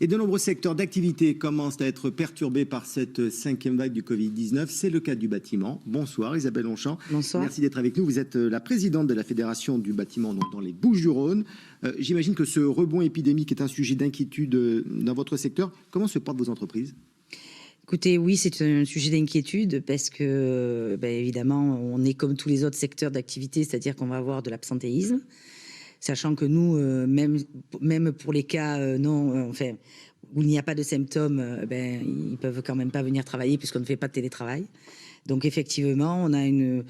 Et de nombreux secteurs d'activité commencent à être perturbés par cette cinquième vague du Covid-19. C'est le cas du bâtiment. Bonsoir Isabelle Longchamp. Bonsoir. Merci d'être avec nous. Vous êtes la présidente de la Fédération du bâtiment donc dans les Bouches-du-Rhône. J'imagine que ce rebond épidémique est un sujet d'inquiétude dans votre secteur. Comment se portent vos entreprises ? Écoutez, oui, c'est un sujet d'inquiétude parce que, évidemment, on est comme tous les autres secteurs d'activité, c'est-à-dire qu'on va avoir de l'absentéisme, sachant que nous, même pour les cas où il n'y a pas de symptômes, ils peuvent quand même pas venir travailler puisqu'on ne fait pas de télétravail. Donc effectivement, on a une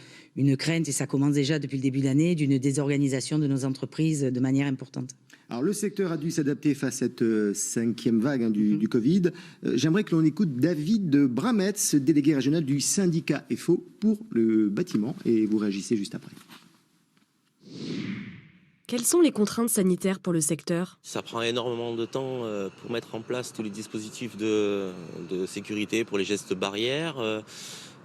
crainte, et ça commence déjà depuis le début de l'année, d'une désorganisation de nos entreprises de manière importante. Alors le secteur a dû s'adapter face à cette cinquième vague du Covid. J'aimerais que l'on écoute David de Brametz, délégué régional du syndicat FO pour le bâtiment, et vous réagissez juste après. Quelles sont les contraintes sanitaires pour le secteur ? Ça prend énormément de temps pour mettre en place tous les dispositifs de sécurité pour les gestes barrières.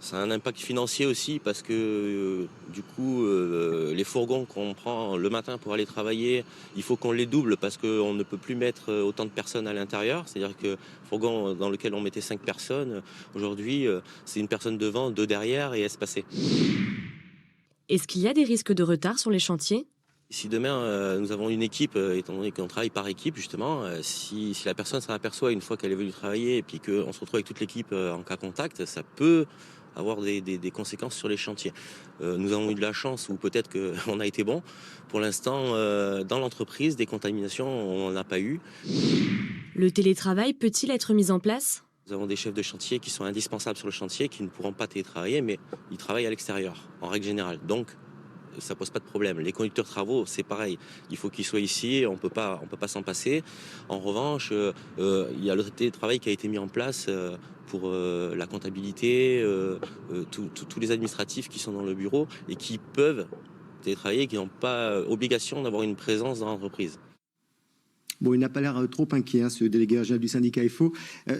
Ça a un impact financier aussi parce que du coup, les fourgons qu'on prend le matin pour aller travailler, il faut qu'on les double parce qu'on ne peut plus mettre autant de personnes à l'intérieur. C'est-à-dire que le fourgon dans lequel on mettait 5 personnes, aujourd'hui, c'est une personne devant, 2 derrière et espacées. Est-ce qu'il y a des risques de retard sur les chantiers ? Si demain nous avons une équipe, étant donné qu'on travaille par équipe justement, si la personne s'en aperçoit une fois qu'elle est venue travailler et puis qu'on se retrouve avec toute l'équipe en cas contact, ça peut avoir des conséquences sur les chantiers. Nous avons eu de la chance ou peut-être qu'on a été bon. Pour l'instant, dans l'entreprise, des contaminations, on n'en a pas eu. Le télétravail peut-il être mis en place ? Nous avons des chefs de chantier qui sont indispensables sur le chantier, qui ne pourront pas télétravailler, mais ils travaillent à l'extérieur, en règle générale. Donc, ça pose pas de problème. Les conducteurs de travaux, c'est pareil. Il faut qu'ils soient ici, on peut pas s'en passer. En revanche, il y a le télétravail qui a été mis en place pour la comptabilité, tous les administratifs qui sont dans le bureau et qui peuvent télétravailler, qui n'ont pas obligation d'avoir une présence dans l'entreprise. Bon, il n'a pas l'air trop inquiet, ce délégué régional du syndicat FO.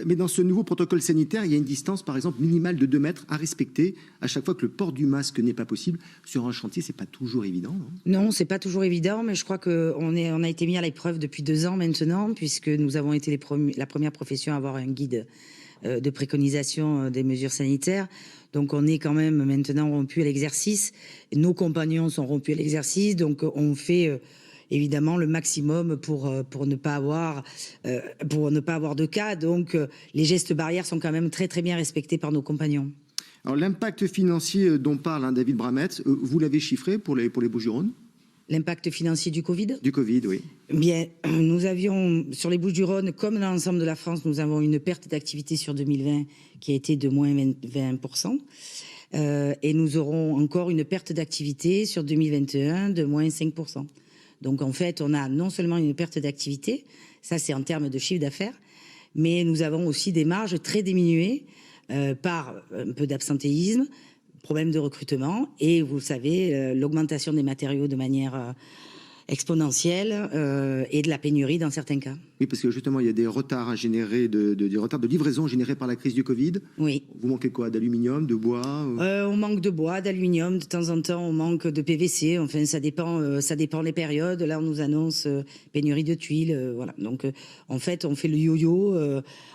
Mais dans ce nouveau protocole sanitaire, il y a une distance, par exemple, minimale de 2 mètres à respecter à chaque fois que le port du masque n'est pas possible. Sur un chantier, c'est pas toujours évident, non ? Non, c'est pas toujours évident, mais je crois qu'on a été mis à l'épreuve depuis 2 ans maintenant, puisque nous avons été la première profession à avoir un guide de préconisation des mesures sanitaires. Donc on est quand même maintenant rompu à l'exercice. Nos compagnons sont rompus à l'exercice, donc on fait évidemment le maximum pour ne pas avoir de cas. Donc les gestes barrières sont quand même très très bien respectés par nos compagnons. Alors l'impact financier dont parle David Brametz, vous l'avez chiffré pour les Bouches-du-Rhône ? L'impact financier du Covid ? Du Covid, oui. Bien, nous avions, sur les Bouches-du-Rhône, comme dans l'ensemble de la France, nous avons une perte d'activité sur 2020 qui a été de moins 20%. Et nous aurons encore une perte d'activité sur 2021 de moins 5%. Donc en fait, on a non seulement une perte d'activité, ça c'est en termes de chiffre d'affaires, mais nous avons aussi des marges très diminuées par un peu d'absentéisme, problème de recrutement et vous le savez, l'augmentation des matériaux de manière exponentielle et de la pénurie dans certains cas. Oui, parce que justement, il y a des retards générés, des retards de livraison générés par la crise du Covid. Oui. Vous manquez quoi ? D'aluminium, de bois On manque de bois, d'aluminium. De temps en temps, on manque de PVC. Enfin, ça dépend des périodes. Là, on nous annonce pénurie de tuiles. Voilà. Donc, en fait, on fait le yo-yo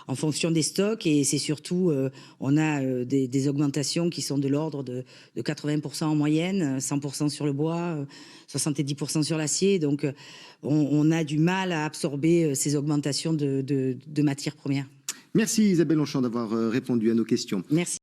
en fonction des stocks et c'est surtout, on a des augmentations qui sont de l'ordre de 80% en moyenne, 100% sur le bois, 70% sur l'acier. Donc, on a du mal à absorber ces augmentations de matières premières. Merci Isabelle Longchamp d'avoir répondu à nos questions. Merci.